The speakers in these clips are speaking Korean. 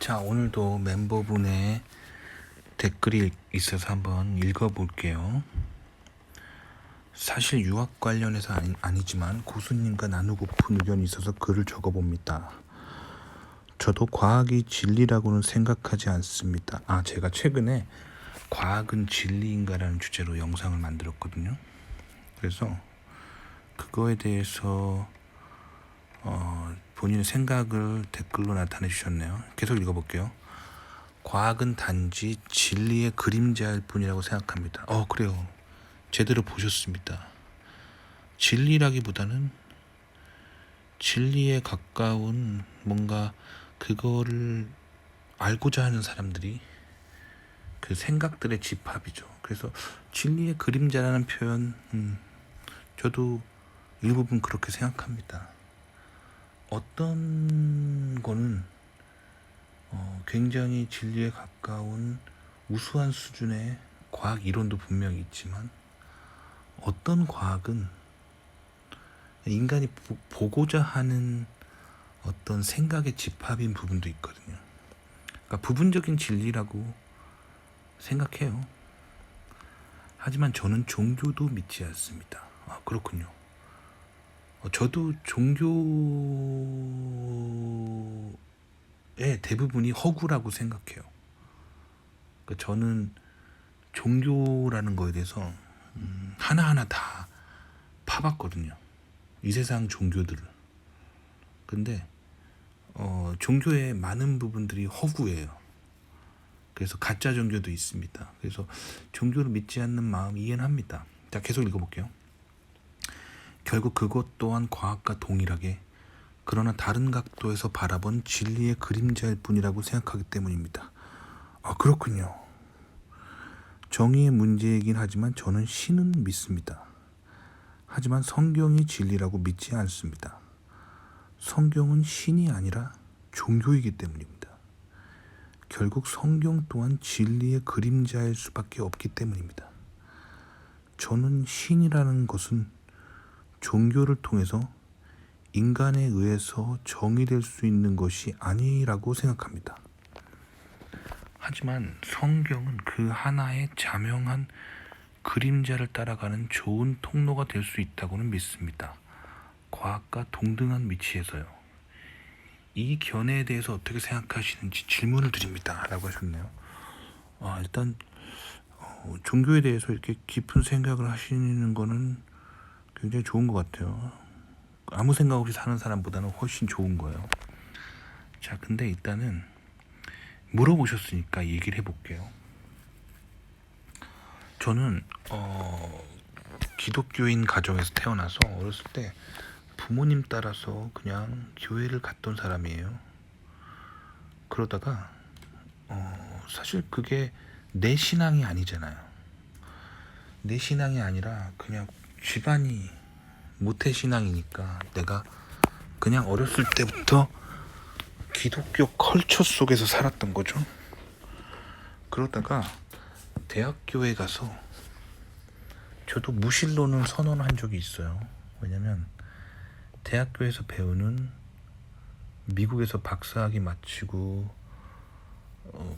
자, 오늘도 멤버분의 댓글이 있어서 한번 읽어볼게요. 사실 유학 관련해서 아니지만 고수님과 나누고픈 의견이 있어서 글을 적어봅니다. 저도 과학이 진리라고는 생각하지 않습니다. 제가 최근에 과학은 진리인가라는 주제로 영상을 만들었거든요. 그래서 그거에 대해서 본인의 생각을 댓글로 나타내 주셨네요. 계속 읽어볼게요. 과학은 단지 진리의 그림자일 뿐이라고 생각합니다. 그래요. 제대로 보셨습니다. 진리라기보다는 진리에 가까운 뭔가 그거를 알고자 하는 사람들이 그 생각들의 집합이죠. 그래서 진리의 그림자라는 표현, 저도 일부분 그렇게 생각합니다. 어떤 거는 굉장히 진리에 가까운 우수한 수준의 과학 이론도 분명히 있지만 어떤 과학은 인간이 보고자 하는 어떤 생각의 집합인 부분도 있거든요. 그러니까 부분적인 진리라고 생각해요. 하지만 저는 종교도 믿지 않습니다. 그렇군요. 저도 종교의 대부분이 허구라고 생각해요. 그러니까 저는 종교라는 거에 대해서 하나하나 다 파봤거든요. 이 세상 종교들을. 근데 종교의 많은 부분들이 허구예요. 그래서 가짜 종교도 있습니다. 그래서 종교를 믿지 않는 마음 이해는 합니다. 자, 계속 읽어볼게요. 결국 그것 또한 과학과 동일하게 그러나 다른 각도에서 바라본 진리의 그림자일 뿐이라고 생각하기 때문입니다. 그렇군요. 정의의 문제이긴 하지만 저는 신은 믿습니다. 하지만 성경이 진리라고 믿지 않습니다. 성경은 신이 아니라 종교이기 때문입니다. 결국 성경 또한 진리의 그림자일 수밖에 없기 때문입니다. 저는 신이라는 것은 종교를 통해서 인간에 의해서 정의될 수 있는 것이 아니라고 생각합니다. 하지만 성경은 그 하나의 자명한 그림자를 따라가는 좋은 통로가 될 수 있다고는 믿습니다. 과학과 동등한 위치에서요. 이 견해에 대해서 어떻게 생각하시는지 질문을 드립니다. 라고 하셨네요. 일단 종교에 대해서 이렇게 깊은 생각을 하시는 거는 굉장히 좋은 것 같아요. 아무 생각 없이 사는 사람보다는 훨씬 좋은 거예요. 자, 근데 일단은 물어보셨으니까 얘기를 해볼게요. 저는 기독교인 가정에서 태어나서 어렸을 때 부모님 따라서 그냥 교회를 갔던 사람이에요. 그러다가 사실 그게 내 신앙이 아니잖아요. 내 신앙이 아니라 그냥 집안이 모태 신앙이니까 내가 그냥 어렸을 때부터 기독교 컬처 속에서 살았던 거죠. 그러다가 대학교에 가서 저도 무신론을 선언한 적이 있어요. 왜냐면 대학교에서 배우는 미국에서 박사학위 마치고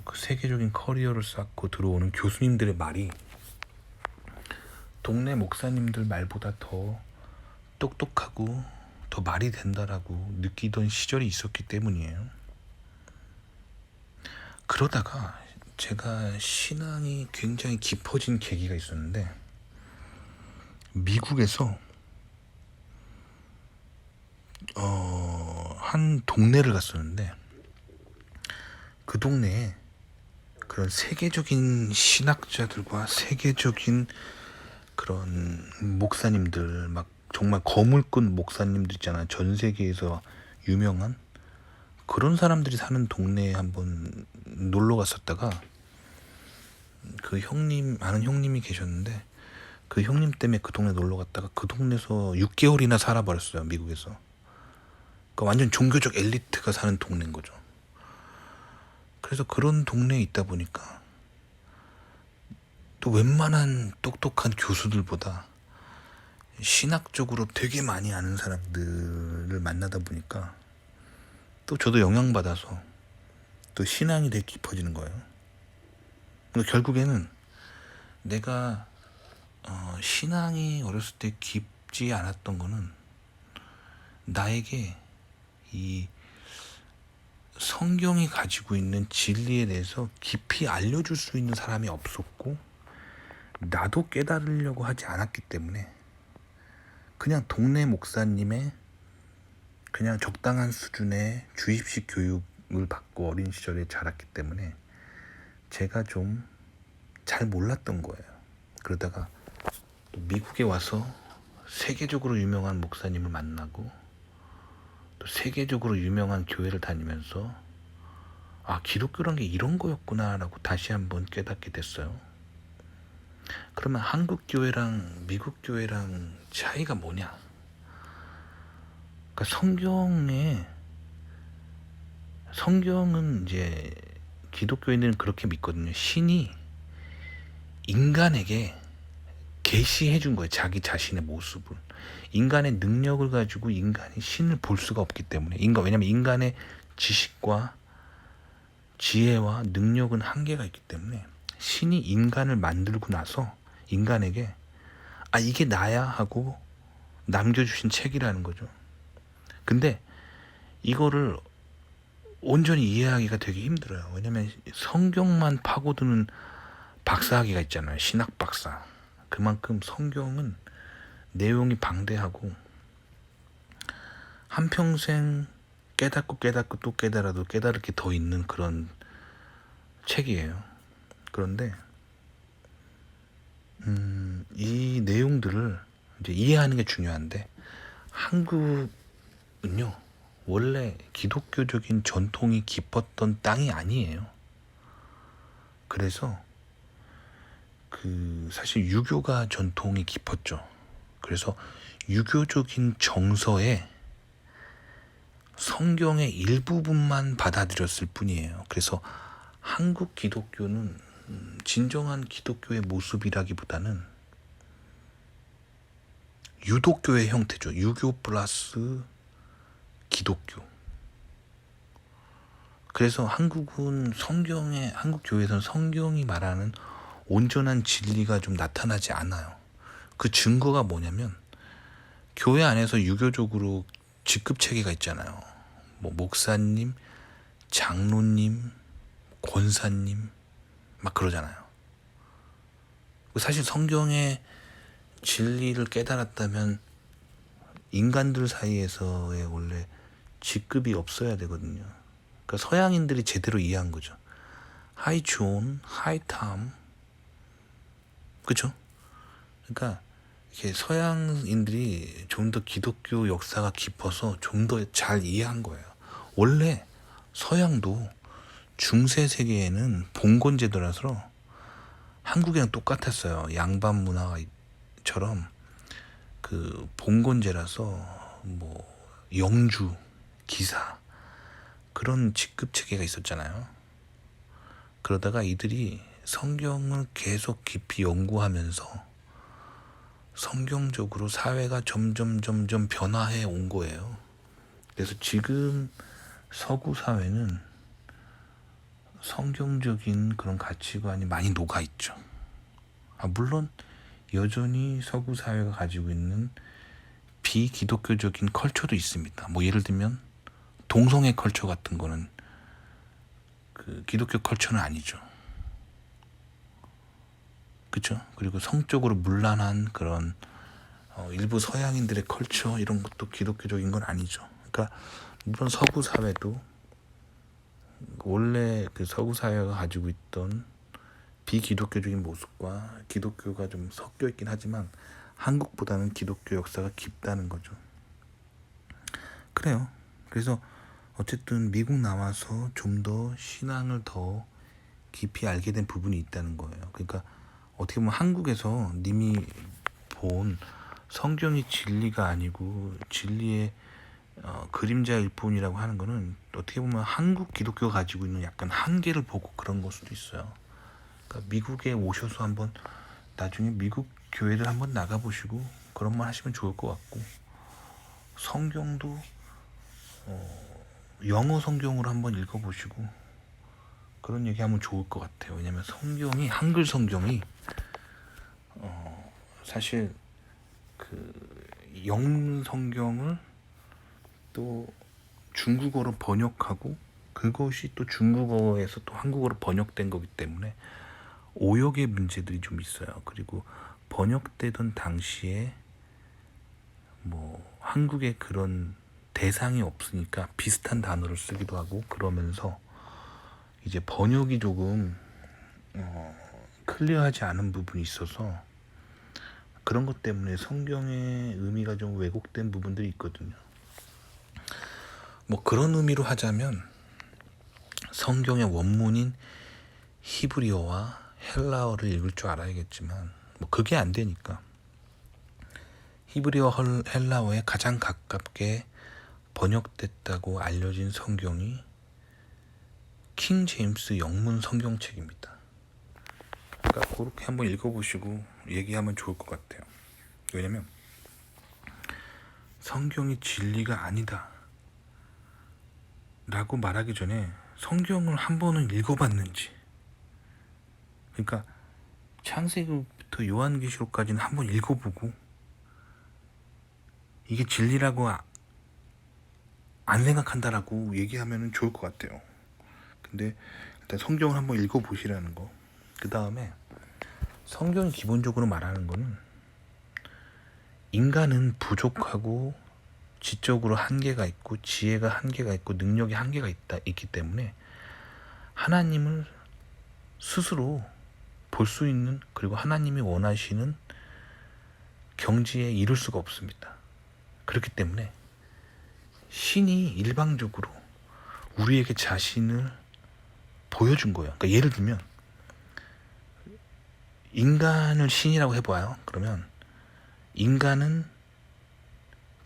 그 세계적인 커리어를 쌓고 들어오는 교수님들의 말이 동네 목사님들 말보다 더 똑똑하고 더 말이 된다라고 느끼던 시절이 있었기 때문이에요. 그러다가 제가 신앙이 굉장히 깊어진 계기가 있었는데 미국에서 한 동네를 갔었는데 그 동네에 그런 세계적인 신학자들과 세계적인 그런 목사님들, 막 정말 거물꾼 목사님들 있잖아요. 전 세계에서 유명한 그런 사람들이 사는 동네에 한번 놀러 갔었다가 그 형님, 아는 형님이 계셨는데 그 형님 때문에 그 동네 놀러 갔다가 그 동네에서 6개월이나 살아버렸어요. 미국에서. 그러니까 완전 종교적 엘리트가 사는 동네인 거죠. 그래서 그런 동네에 있다 보니까 또 웬만한 똑똑한 교수들보다 신학적으로 되게 많이 아는 사람들을 만나다 보니까 또 저도 영향받아서 또 신앙이 되게 깊어지는 거예요. 그러니까 결국에는 내가 신앙이 어렸을 때 깊지 않았던 거는 나에게 이 성경이 가지고 있는 진리에 대해서 깊이 알려줄 수 있는 사람이 없었고, 나도 깨달으려고 하지 않았기 때문에 그냥 동네 목사님의 그냥 적당한 수준의 주입식 교육을 받고 어린 시절에 자랐기 때문에 제가 좀 잘 몰랐던 거예요. 그러다가 또 미국에 와서 세계적으로 유명한 목사님을 만나고 또 세계적으로 유명한 교회를 다니면서 기독교란 게 이런 거였구나 라고 다시 한번 깨닫게 됐어요. 그러면 한국 교회랑 미국 교회랑 차이가 뭐냐? 그러니까 성경은 이제 기독교인들은 그렇게 믿거든요. 신이 인간에게 계시해 준 거예요. 자기 자신의 모습을. 인간의 능력을 가지고 인간이 신을 볼 수가 없기 때문에. 왜냐하면 인간의 지식과 지혜와 능력은 한계가 있기 때문에 신이 인간을 만들고 나서 인간에게 이게 나야 하고 남겨주신 책이라는 거죠. 근데 이거를 온전히 이해하기가 되게 힘들어요. 왜냐하면 성경만 파고드는 박사학위가 있잖아요. 신학 박사. 그만큼 성경은 내용이 방대하고 한평생 깨닫고 또 깨달아도 깨달을 게 더 있는 그런 책이에요. 그런데 이 내용들을 이제 이해하는 게 중요한데, 한국은요 원래 기독교적인 전통이 깊었던 땅이 아니에요. 그래서 사실 유교가 전통이 깊었죠. 그래서 유교적인 정서에 성경의 일부분만 받아들였을 뿐이에요. 그래서 한국 기독교는 진정한 기독교의 모습이라기보다는 유독교의 형태죠. 유교 플러스 기독교. 그래서 한국 교회에서는 성경이 말하는 온전한 진리가 좀 나타나지 않아요. 그 증거가 뭐냐면 교회 안에서 유교적으로 직급 체계가 있잖아요. 뭐 목사님, 장로님, 권사님 막 그러잖아요. 사실 성경의 진리를 깨달았다면 인간들 사이에서의 원래 직급이 없어야 되거든요. 그러니까 서양인들이 제대로 이해한 거죠. 하이 존, 하이 탐, 그렇죠? 그러니까 이렇게 서양인들이 좀 더 기독교 역사가 깊어서 좀 더 잘 이해한 거예요. 원래 서양도 중세 세계에는 봉건 제도라서 한국이랑 똑같았어요. 양반 문화처럼 봉건제라서 뭐 영주, 기사 그런 직급 체계가 있었잖아요. 그러다가 이들이 성경을 계속 깊이 연구하면서 성경적으로 사회가 점점 변화해 온 거예요. 그래서 지금 서구 사회는 성경적인 그런 가치관이 많이 녹아 있죠. 물론 여전히 서구 사회가 가지고 있는 비기독교적인 컬처도 있습니다. 뭐 예를 들면 동성애 컬처 같은 거는 기독교 컬처는 아니죠. 그렇죠? 그리고 성적으로 문란한 그런 일부 서양인들의 컬처 이런 것도 기독교적인 건 아니죠. 그러니까 물론 서구 사회도 원래 서구 사회가 가지고 있던 비기독교적인 모습과 기독교가 좀 섞여 있긴 하지만 한국보다는 기독교 역사가 깊다는 거죠. 그래요. 그래서 어쨌든 미국 나와서 좀 더 신앙을 더 깊이 알게 된 부분이 있다는 거예요. 그러니까 어떻게 보면 한국에서 님이 본 성경이 진리가 아니고 진리의 그림자일 뿐이라고 하는 거는 어떻게 보면 한국 기독교가 가지고 있는 약간 한계를 보고 그런 걸 수도 있어요. 그러니까 미국에 오셔서 한번 나중에 미국 교회를 한번 나가보시고 그런 말 하시면 좋을 것 같고, 성경도 영어 성경으로 한번 읽어보시고 그런 얘기하면 좋을 것 같아요. 왜냐면 성경이 한글 성경이 사실 그 영문 성경을 또 중국어로 번역하고 그것이 또 중국어에서 또 한국어로 번역된 거기 때문에 오역의 문제들이 좀 있어요. 그리고 번역되던 당시에 뭐 한국에 그런 대상이 없으니까 비슷한 단어를 쓰기도 하고 그러면서 이제 번역이 조금 클리어하지 않은 부분이 있어서 그런 것 때문에 성경의 의미가 좀 왜곡된 부분들이 있거든요. 뭐 그런 의미로 하자면 성경의 원문인 히브리어와 헬라어를 읽을 줄 알아야겠지만 뭐 그게 안 되니까 히브리어 헬라어에 가장 가깝게 번역됐다고 알려진 성경이 킹 제임스 영문 성경책입니다. 그러니까 그렇게 한번 읽어보시고 얘기하면 좋을 것 같아요. 왜냐면 성경이 진리가 아니다 라고 말하기 전에 성경을 한 번은 읽어봤는지, 그러니까 창세기부터 요한계시록까지는 한 번 읽어보고 이게 진리라고 안 생각한다라고 얘기하면 좋을 것 같아요. 근데 일단 성경을 한번 읽어보시라는 거. 그 다음에 성경이 기본적으로 말하는 거는 인간은 부족하고 지적으로 한계가 있고 지혜가 한계가 있고 능력이 한계가 있기 때문에 하나님을 스스로 볼 수 있는, 그리고 하나님이 원하시는 경지에 이룰 수가 없습니다. 그렇기 때문에 신이 일방적으로 우리에게 자신을 보여준 거예요. 그러니까 예를 들면 인간을 신이라고 해봐요. 그러면 인간은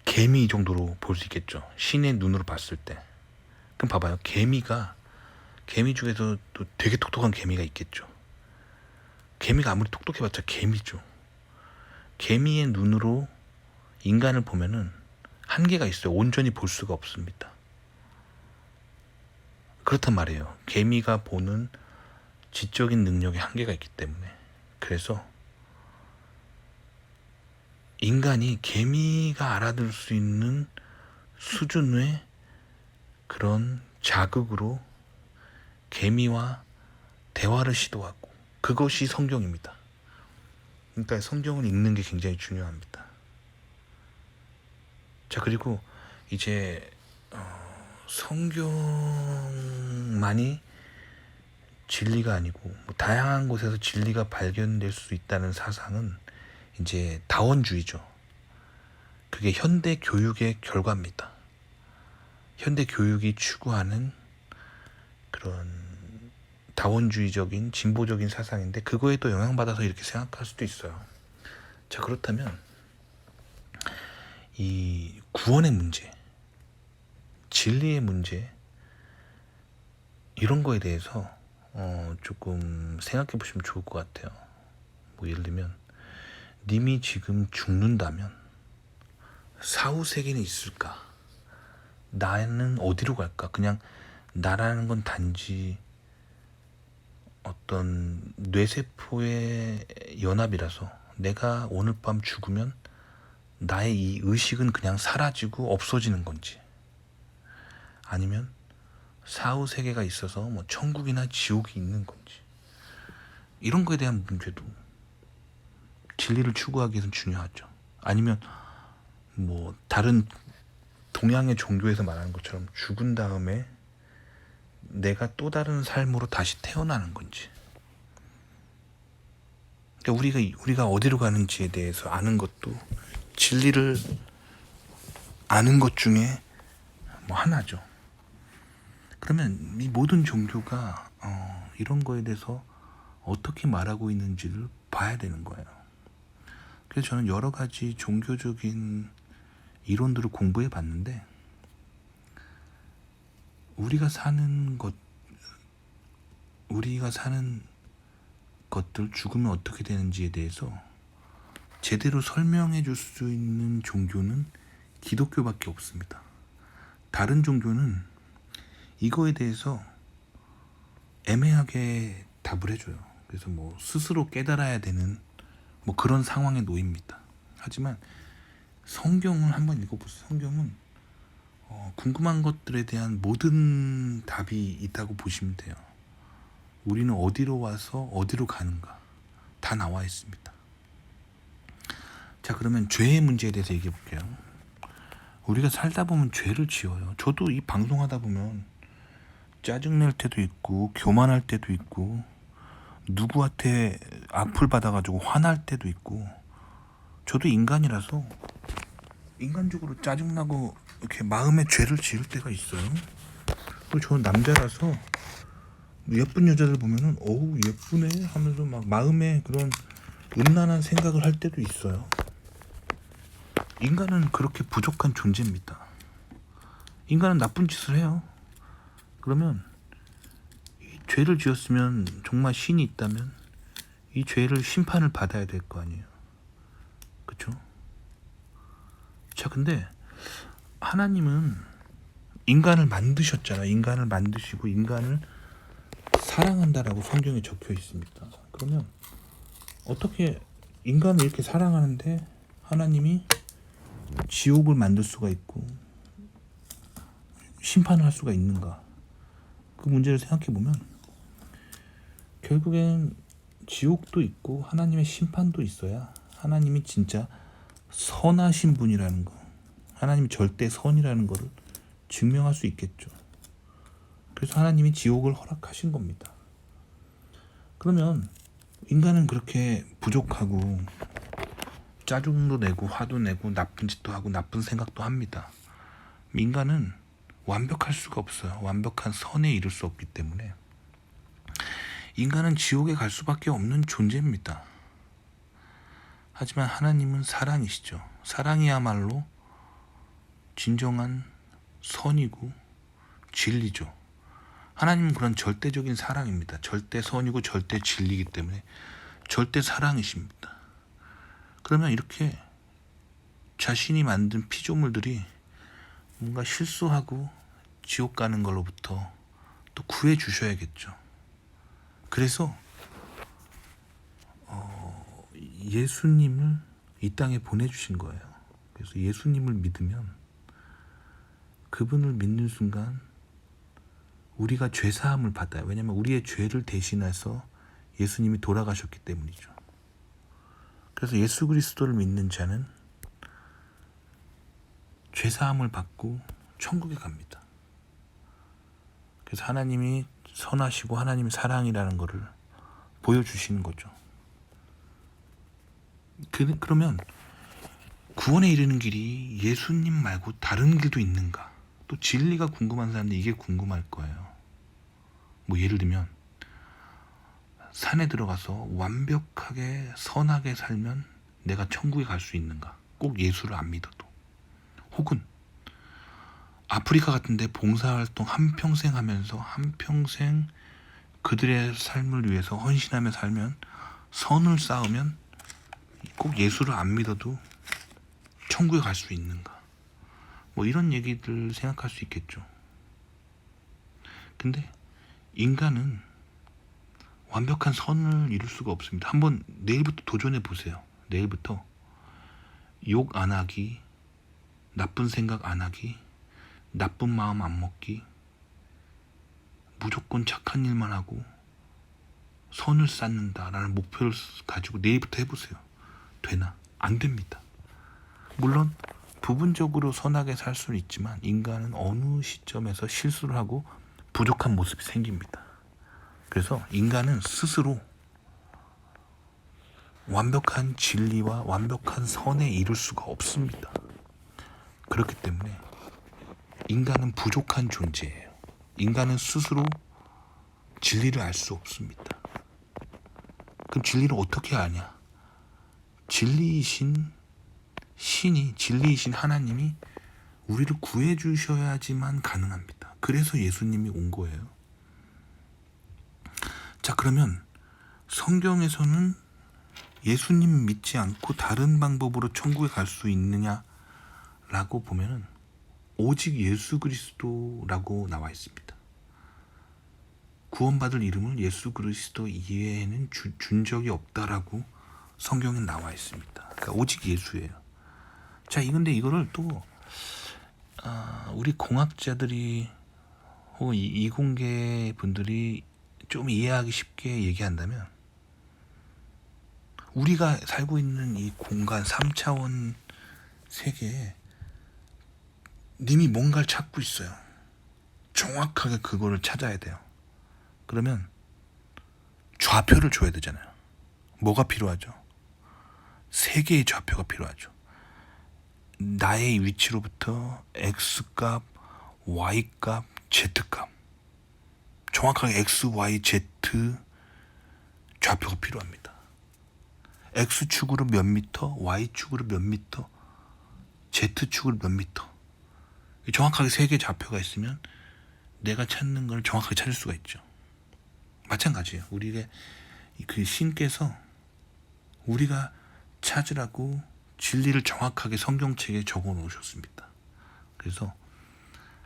개미 정도로 볼 수 있겠죠. 신의 눈으로 봤을 때. 그럼 봐봐요. 개미 중에서 또 되게 똑똑한 개미가 있겠죠. 개미가 아무리 똑똑해봤자 개미죠. 개미의 눈으로 인간을 보면은 한계가 있어요. 온전히 볼 수가 없습니다. 그렇단 말이에요. 개미가 보는 지적인 능력에 한계가 있기 때문에. 그래서 인간이 개미가 알아들 수 있는 수준의 그런 자극으로 개미와 대화를 시도하고, 그것이 성경입니다. 그러니까 성경을 읽는 게 굉장히 중요합니다. 자, 그리고 이제 성경만이 진리가 아니고 뭐 다양한 곳에서 진리가 발견될 수 있다는 사상은 이제 다원주의죠. 그게 현대 교육의 결과입니다. 현대 교육이 추구하는 그런 다원주의적인 진보적인 사상인데 그거에 또 영향받아서 이렇게 생각할 수도 있어요. 자, 그렇다면 이 구원의 문제, 진리의 문제, 이런 거에 대해서 조금 생각해 보시면 좋을 것 같아요. 뭐 예를 들면 님이 지금 죽는다면 사후 세계는 있을까? 나는 어디로 갈까? 그냥 나라는 건 단지 어떤 뇌세포의 연합이라서 내가 오늘 밤 죽으면 나의 이 의식은 그냥 사라지고 없어지는 건지, 아니면 사후 세계가 있어서 뭐 천국이나 지옥이 있는 건지, 이런 거에 대한 문제도 진리를 추구하기 위해서는 중요하죠. 아니면 뭐 다른 동양의 종교에서 말하는 것처럼 죽은 다음에 내가 또 다른 삶으로 다시 태어나는 건지, 그러니까 우리가 어디로 가는지에 대해서 아는 것도 진리를 아는 것 중에 뭐 하나죠. 그러면 이 모든 종교가 이런 거에 대해서 어떻게 말하고 있는지를 봐야 되는 거예요. 그래서 저는 여러 가지 종교적인 이론들을 공부해 봤는데 우리가 사는 것들, 죽으면 어떻게 되는지에 대해서 제대로 설명해 줄 수 있는 종교는 기독교밖에 없습니다. 다른 종교는 이거에 대해서 애매하게 답을 해줘요. 그래서 뭐 스스로 깨달아야 되는 뭐 그런 상황에 놓입니다. 하지만 성경을 한번 읽어보세요. 성경은 궁금한 것들에 대한 모든 답이 있다고 보시면 돼요. 우리는 어디로 와서 어디로 가는가 다 나와 있습니다. 자, 그러면 죄의 문제에 대해서 얘기해 볼게요. 우리가 살다 보면 죄를 지어요. 저도 이 방송하다 보면 짜증낼 때도 있고 교만할 때도 있고 누구한테 악플 받아가지고 화날 때도 있고, 저도 인간이라서 인간적으로 짜증나고 이렇게 마음에 죄를 지을 때가 있어요. 그리고 저는 남자라서 예쁜 여자들 보면은 어우 예쁘네 하면서 막 마음에 그런 음란한 생각을 할 때도 있어요. 인간은 그렇게 부족한 존재입니다. 인간은 나쁜 짓을 해요. 그러면 이 죄를 지었으면, 정말 신이 있다면 이 죄를 심판을 받아야 될 거 아니에요. 그쵸? 자, 근데 하나님은 인간을 만드셨잖아. 인간을 만드시고 인간을 사랑한다라고 성경에 적혀 있습니다. 그러면 어떻게 인간을 이렇게 사랑하는데 하나님이 지옥을 만들 수가 있고 심판을 할 수가 있는가? 그 문제를 생각해 보면 결국엔 지옥도 있고 하나님의 심판도 있어야 하나님이 진짜 선하신 분이라는 거, 하나님이 절대 선이라는 거를 증명할 수 있겠죠. 그래서 하나님이 지옥을 허락하신 겁니다. 그러면 인간은 그렇게 부족하고 짜증도 내고 화도 내고 나쁜 짓도 하고 나쁜 생각도 합니다. 인간은 완벽할 수가 없어요. 완벽한 선에 이를 수 없기 때문에 인간은 지옥에 갈 수밖에 없는 존재입니다. 하지만 하나님은 사랑이시죠. 사랑이야말로 진정한 선이고 진리죠. 하나님은 그런 절대적인 사랑입니다. 절대 선이고 절대 진리이기 때문에 절대 사랑이십니다. 그러면 이렇게 자신이 만든 피조물들이 뭔가 실수하고 지옥 가는 걸로부터 또 구해 주셔야겠죠. 그래서 예수님을 이 땅에 보내주신 거예요. 그래서 예수님을 믿으면, 그분을 믿는 순간 우리가 죄사함을 받아요. 왜냐하면 우리의 죄를 대신해서 예수님이 돌아가셨기 때문이죠. 그래서 예수 그리스도를 믿는 자는 죄사함을 받고 천국에 갑니다. 그래서 하나님이 선하시고 하나님이 사랑이라는 것을 보여주시는 거죠. 그러면 구원에 이르는 길이 예수님 말고 다른 길도 있는가? 또 진리가 궁금한 사람들 이게 궁금할 거예요. 뭐 예를 들면 산에 들어가서 완벽하게 선하게 살면 내가 천국에 갈 수 있는가? 꼭 예수를 안 믿어도. 혹은 아프리카 같은데 봉사활동 한평생 하면서 한평생 그들의 삶을 위해서 헌신하며 살면, 선을 쌓으면 꼭 예수를 안 믿어도 천국에 갈 수 있는가? 뭐 이런 얘기들 생각할 수 있겠죠. 근데 인간은 완벽한 선을 이룰 수가 없습니다. 한번 내일부터 도전해 보세요. 내일부터 욕 안 하기, 나쁜 생각 안 하기, 나쁜 마음 안 먹기, 무조건 착한 일만 하고 선을 쌓는다라는 목표를 가지고 내일부터 해보세요. 되나? 안 됩니다. 물론 부분적으로 선하게 살 수는 있지만 인간은 어느 시점에서 실수를 하고 부족한 모습이 생깁니다. 그래서 인간은 스스로 완벽한 진리와 완벽한 선에 이룰 수가 없습니다. 그렇기 때문에 인간은 부족한 존재예요. 인간은 스스로 진리를 알 수 없습니다. 그럼 진리를 어떻게 아냐? 진리이신 신이, 진리이신 하나님이 우리를 구해 주셔야지만 가능합니다. 그래서 예수님이 온 거예요. 자, 그러면 성경에서는 예수님 믿지 않고 다른 방법으로 천국에 갈 수 있느냐라고 보면은 오직 예수 그리스도라고 나와 있습니다. 구원받을 이름을 예수 그리스도 이외에는 준 적이 없다라고 성경에 나와 있습니다. 그러니까 오직 예수예요. 자, 이건데 이거를 또 우리 공학자들이 혹은 이공계 분들이 좀 이해하기 쉽게 얘기한다면, 우리가 살고 있는 이 공간 3차원 세계에 님이 뭔가를 찾고 있어요. 정확하게 그거를 찾아야 돼요. 그러면 좌표를 줘야 되잖아요. 뭐가 필요하죠? 세 개의 좌표가 필요하죠. 나의 위치로부터 X값, Y값, Z값, 정확하게 X, Y, Z 좌표가 필요합니다. X축으로 몇 미터, Y축으로 몇 미터, Z축으로 몇 미터. 정확하게 세 개의 좌표가 있으면 내가 찾는 걸 정확하게 찾을 수가 있죠. 마찬가지예요. 우리의 그 신께서 우리가 찾으라고 진리를 정확하게 성경책에 적어 놓으셨습니다. 그래서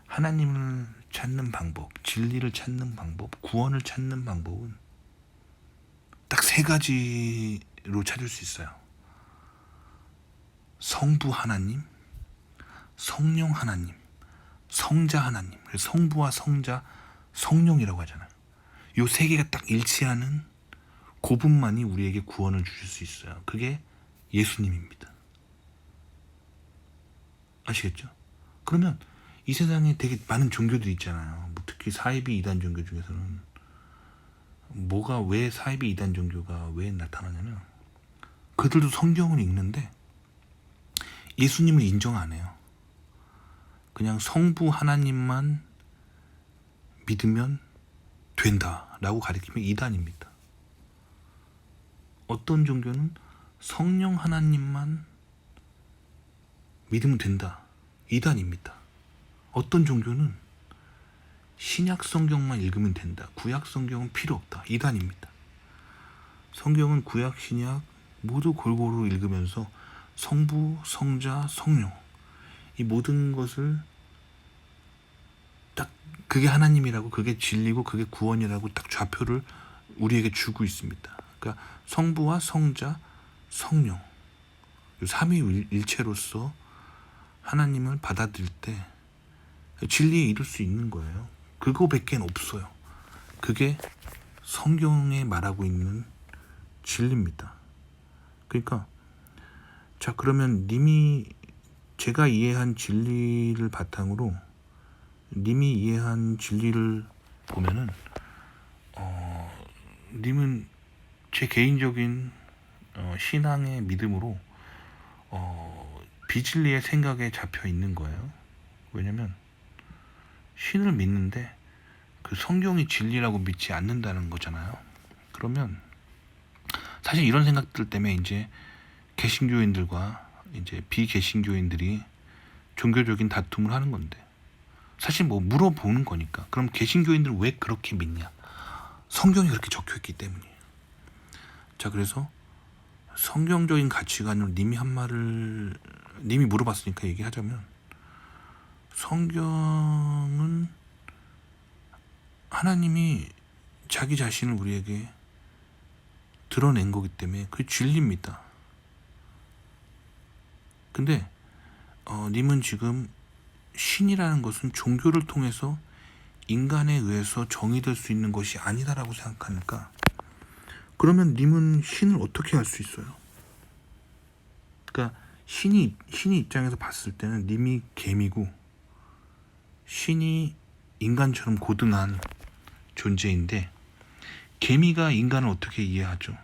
하나님을 찾는 방법, 진리를 찾는 방법, 구원을 찾는 방법은 딱 세 가지로 찾을 수 있어요. 성부 하나님, 성령 하나님, 성자 하나님. 그래서 성부와 성자, 성령이라고 하잖아요. 요 세 개가 딱 일치하는 그분만이 우리에게 구원을 주실 수 있어요. 그게 예수님입니다. 아시겠죠? 그러면 이 세상에 되게 많은 종교들이 있잖아요. 뭐 특히 사이비 이단 종교 중에서는 왜 사이비 이단 종교가 왜 나타나냐면, 그들도 성경을 읽는데 예수님을 인정 안 해요. 그냥 성부 하나님만 믿으면 된다라고 가리키면 이단입니다. 어떤 종교는 성령 하나님만 믿으면 된다, 이단입니다. 어떤 종교는 신약 성경만 읽으면 된다, 구약 성경은 필요 없다, 이단입니다. 성경은 구약 신약 모두 골고루 읽으면서 성부, 성자, 성령, 이 모든 것을 딱 그게 하나님이라고, 그게 진리고 그게 구원이라고 딱 좌표를 우리에게 주고 있습니다. 그러니까 성부와 성자, 성령, 삼위일체로서 하나님을 받아들일 때 진리에 이룰 수 있는 거예요. 그거밖에 없어요. 그게 성경에 말하고 있는 진리입니다. 그러니까 자, 그러면 제가 이해한 진리를 바탕으로 님이 이해한 진리를 보면은 님은 제 개인적인 신앙의 믿음으로 비진리의 생각에 잡혀 있는 거예요. 왜냐면 신을 믿는데 그 성경이 진리라고 믿지 않는다는 거잖아요. 그러면 사실 이런 생각들 때문에 이제 개신교인들과 이제 비개신교인들이 종교적인 다툼을 하는 건데, 사실 뭐 물어보는 거니까. 그럼 개신교인들은 왜 그렇게 믿냐? 성경이 그렇게 적혀있기 때문이에요. 자, 그래서 성경적인 가치관으로 님이 물어봤으니까 얘기하자면, 성경은 하나님이 자기 자신을 우리에게 드러낸 거기 때문에 그게 진리입니다. 근데 님은 지금 신이라는 것은 종교를 통해서 인간에 의해서 정의될 수 있는 것이 아니다라고 생각하니까, 그러면 님은 신을 어떻게 알 수 있어요? 그러니까 신이 입장에서 봤을 때는 님이 개미고 신이 인간처럼 고등한 존재인데, 개미가 인간을 어떻게 이해하죠?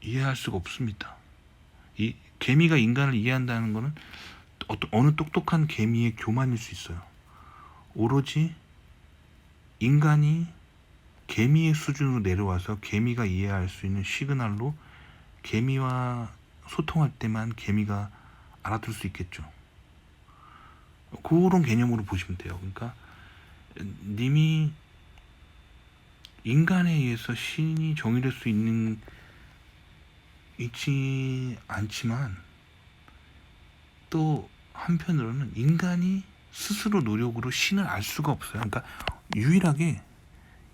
이해할 수가 없습니다. 이 개미가 인간을 이해한다는 것은 어느 똑똑한 개미의 교만일 수 있어요. 오로지 인간이 개미의 수준으로 내려와서 개미가 이해할 수 있는 시그널로 개미와 소통할 때만 개미가 알아들 수 있겠죠. 그런 개념으로 보시면 돼요. 그러니까 님이 인간에 의해서 신이 정의될 수 있지 않지만, 또 한편으로는 인간이 스스로 노력으로 신을 알 수가 없어요. 그러니까 유일하게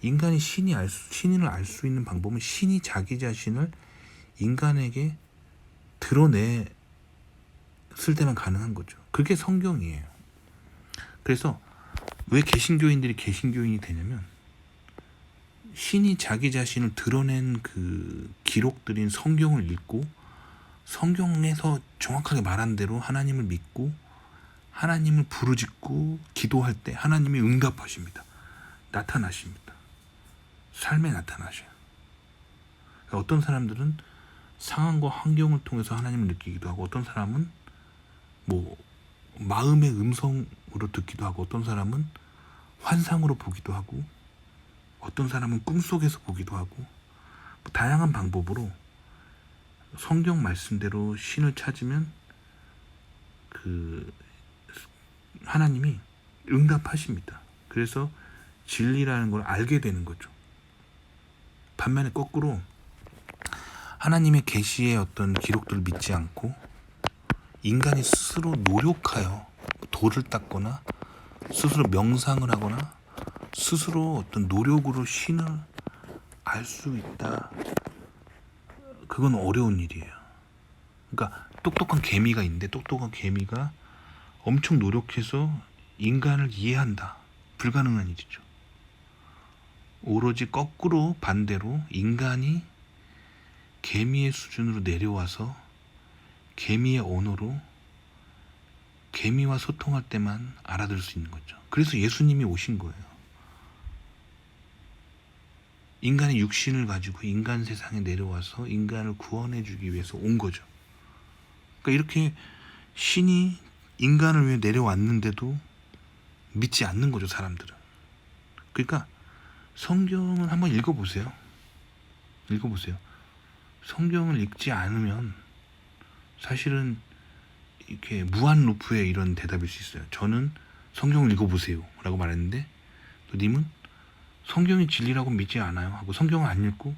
인간이 신인을 알 수 있는 방법은 신이 자기 자신을 인간에게 드러냈을 때만 가능한 거죠. 그게 성경이에요. 그래서 왜 개신교인들이 개신교인이 되냐면 신이 자기 자신을 드러낸 그 기록들인 성경을 읽고 성경에서 정확하게 말한 대로 하나님을 믿고 하나님을 부르짖고 기도할 때 하나님이 응답하십니다. 나타나십니다. 삶에 나타나셔요. 어떤 사람들은 상황과 환경을 통해서 하나님을 느끼기도 하고 어떤 사람은 뭐 마음의 음성으로 듣기도 하고 어떤 사람은 환상으로 보기도 하고 어떤 사람은 꿈속에서 보기도 하고 뭐 다양한 방법으로 성경 말씀대로 신을 찾으면 그 하나님이 응답하십니다. 그래서 진리라는 걸 알게 되는 거죠. 반면에 거꾸로 하나님의 계시의 어떤 기록들을 믿지 않고 인간이 스스로 노력하여 돌을 닦거나 스스로 명상을 하거나 스스로 어떤 노력으로 신을 알 수 있다. 그건 어려운 일이에요. 그러니까 똑똑한 개미가 있는데 똑똑한 개미가 엄청 노력해서 인간을 이해한다. 불가능한 일이죠. 오로지 거꾸로 반대로 인간이 개미의 수준으로 내려와서 개미의 언어로 개미와 소통할 때만 알아들을 수 있는 거죠. 그래서 예수님이 오신 거예요. 인간의 육신을 가지고 인간 세상에 내려와서 인간을 구원해 주기 위해서 온 거죠. 그러니까 이렇게 신이 인간을 위해 내려왔는데도 믿지 않는 거죠, 사람들은. 그러니까 성경을 한번 읽어보세요. 성경을 읽지 않으면 사실은 이렇게 무한 루프의 이런 대답일 수 있어요. 저는 성경을 읽어보세요 라고 말했는데 또 님은 성경이 진리라고 믿지 않아요 하고 성경을 안 읽고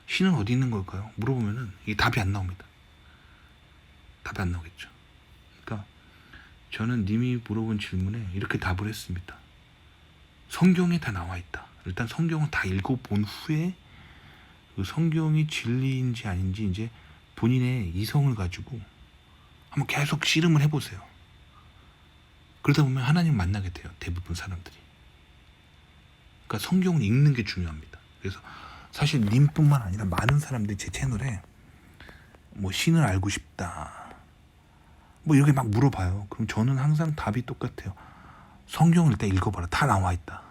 신은 어디 있는 걸까요? 물어보면은 이게 답이 안 나옵니다. 답이 안 나오겠죠. 그러니까 저는 님이 물어본 질문에 이렇게 답을 했습니다. 성경에 다 나와 있다. 일단 성경을 다 읽어본 후에 그 성경이 진리인지 아닌지 이제 본인의 이성을 가지고 한번 계속 씨름을 해보세요. 그러다 보면 하나님 만나게 돼요. 대부분 사람들이. 그러니까 성경을 읽는 게 중요합니다. 그래서 사실 님뿐만 아니라 많은 사람들이 제 채널에 뭐 신을 알고 싶다 뭐 이렇게 막 물어봐요. 그럼 저는 항상 답이 똑같아요. 성경을 일단 읽어봐라. 다 나와 있다.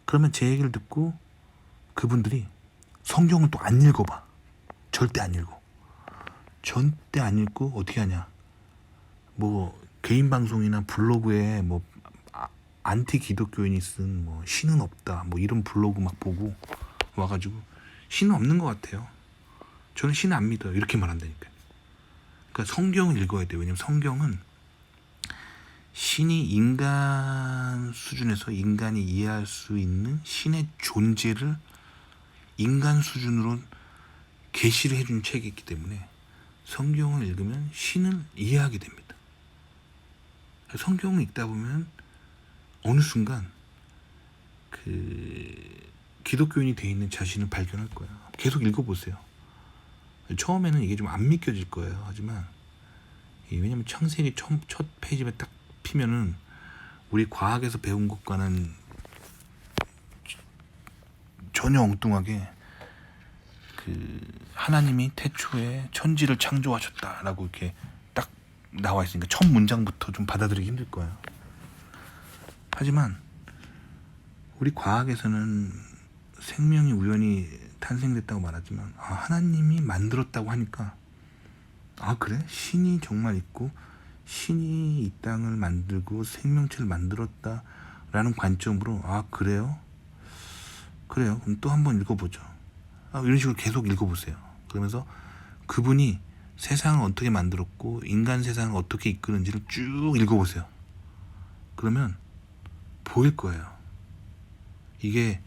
그러면 제 얘기를 듣고 그분들이 성경을 또 안 읽어봐. 절대 안 읽어. 절대 안 읽고 어떻게 하냐. 뭐 개인 방송이나 블로그에 뭐 안티 기독교인이 쓴 뭐 신은 없다 뭐 이런 블로그 막 보고 와가지고 신은 없는 것 같아요. 저는 신을 안 믿어요. 이렇게 말한다니까요. 그러니까 성경을 읽어야 돼요. 왜냐면 성경은 신이 인간 수준에서 인간이 이해할 수 있는 신의 존재를 인간 수준으로 계시를 해준 책이기 때문에 성경을 읽으면 신을 이해하게 됩니다. 성경을 읽다 보면 어느 순간 그 기독교인이 되어 있는 자신을 발견할 거예요. 계속 읽어보세요. 처음에는 이게 좀 안 믿겨질 거예요. 하지만 왜냐면 창세기 첫 페이지에 딱 피면은 우리 과학에서 배운 것과는 전혀 엉뚱하게 그 하나님이 태초에 천지를 창조하셨다라고 이렇게 딱 나와 있으니까 첫 문장부터 좀 받아들이기 힘들 거예요. 하지만 우리 과학에서는 생명이 우연히 탄생됐다고 말하지만 하나님이 만들었다고 하니까 그래? 신이 정말 있고 신이 이 땅을 만들고 생명체를 만들었다라는 관점으로 그래요? 그래요. 그럼 또 한번 읽어보죠. 이런 식으로 계속 읽어보세요. 그러면서 그분이 세상을 어떻게 만들었고 인간 세상을 어떻게 이끄는지를 쭉 읽어보세요. 그러면 보일 거예요. 이게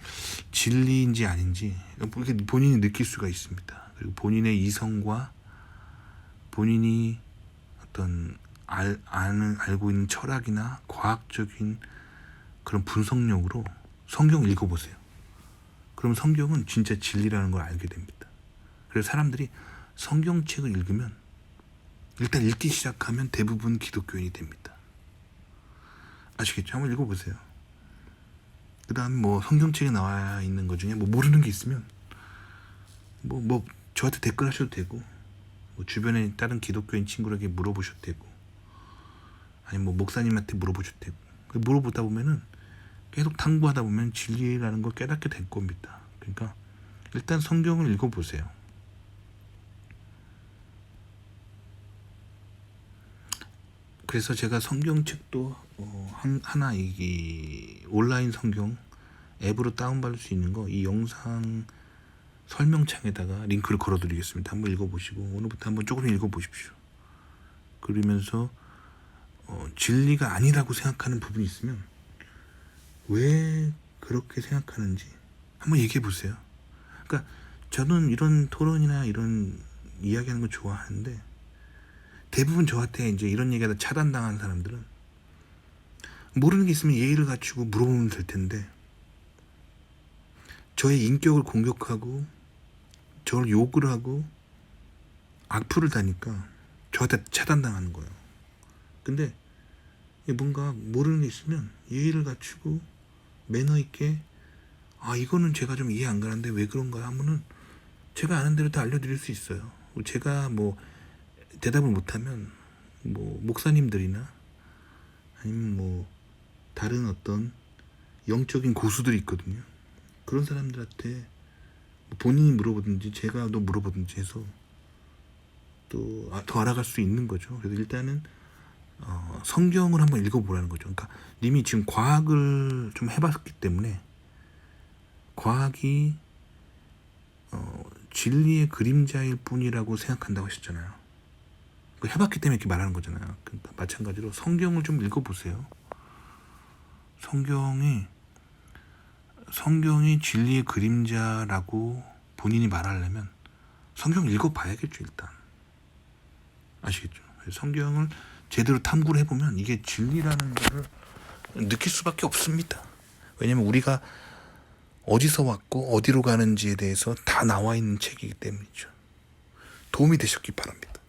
진리인지 아닌지 이렇게 본인이 느낄 수가 있습니다. 그리고 본인의 이성과 본인이 어떤 알고 있는 철학이나 과학적인 그런 분석력으로 성경 읽어보세요. 그럼 성경은 진짜 진리라는 걸 알게 됩니다. 그래서 사람들이 성경책을 읽으면 일단 읽기 시작하면 대부분 기독교인이 됩니다. 아시겠죠? 한번 읽어보세요. 그 다음에 뭐 성경책에 나와 있는 것 중에 뭐 모르는 게 있으면 뭐 저한테 댓글 하셔도 되고, 뭐 주변에 다른 기독교인 친구에게 물어보셔도 되고, 아니면 뭐 목사님한테 물어보셔도 되고, 물어보다 보면은 계속 탐구하다 보면 진리라는 걸 깨닫게 될 겁니다. 그러니까 일단 성경을 읽어보세요. 그래서 제가 성경책도 하나 이 온라인 성경 앱으로 다운받을 수 있는 거 이 영상 설명창에다가 링크를 걸어드리겠습니다. 한번 읽어보시고 오늘부터 한번 조금 읽어보십시오. 그러면서 진리가 아니라고 생각하는 부분이 있으면 왜 그렇게 생각하는지 한번 얘기해 보세요. 그러니까 저는 이런 토론이나 이런 이야기하는 거 좋아하는데, 대부분 저한테 이제 이런 얘기하다 차단당한 사람들은 모르는 게 있으면 예의를 갖추고 물어보면 될 텐데, 저의 인격을 공격하고 저를 욕을 하고 악플을 다니까 저한테 차단당하는 거예요. 근데 뭔가 모르는 게 있으면 예의를 갖추고 매너 있게, 이거는 제가 좀 이해 안 가는데 왜 그런가 하면은 제가 아는 대로 다 알려드릴 수 있어요. 제가 뭐 대답을 못하면 뭐 목사님들이나 아니면 뭐 다른 어떤 영적인 고수들이 있거든요. 그런 사람들한테 본인이 물어보든지 제가 또 물어보든지 해서 또 더 알아갈 수 있는 거죠. 그래서 일단은 성경을 한번 읽어보라는 거죠. 그러니까 님이 지금 과학을 좀 해봤기 때문에 과학이 진리의 그림자일 뿐이라고 생각한다고 하셨잖아요. 해봤기 때문에 이렇게 말하는 거잖아요. 그러니까 마찬가지로 성경을 좀 읽어보세요. 성경이 진리의 그림자라고 본인이 말하려면 성경 읽어봐야겠죠. 일단 아시겠죠? 성경을 제대로 탐구를 해보면 이게 진리라는 거를 느낄 수밖에 없습니다. 왜냐면 우리가 어디서 왔고 어디로 가는지에 대해서 다 나와 있는 책이기 때문이죠. 도움이 되셨기 바랍니다.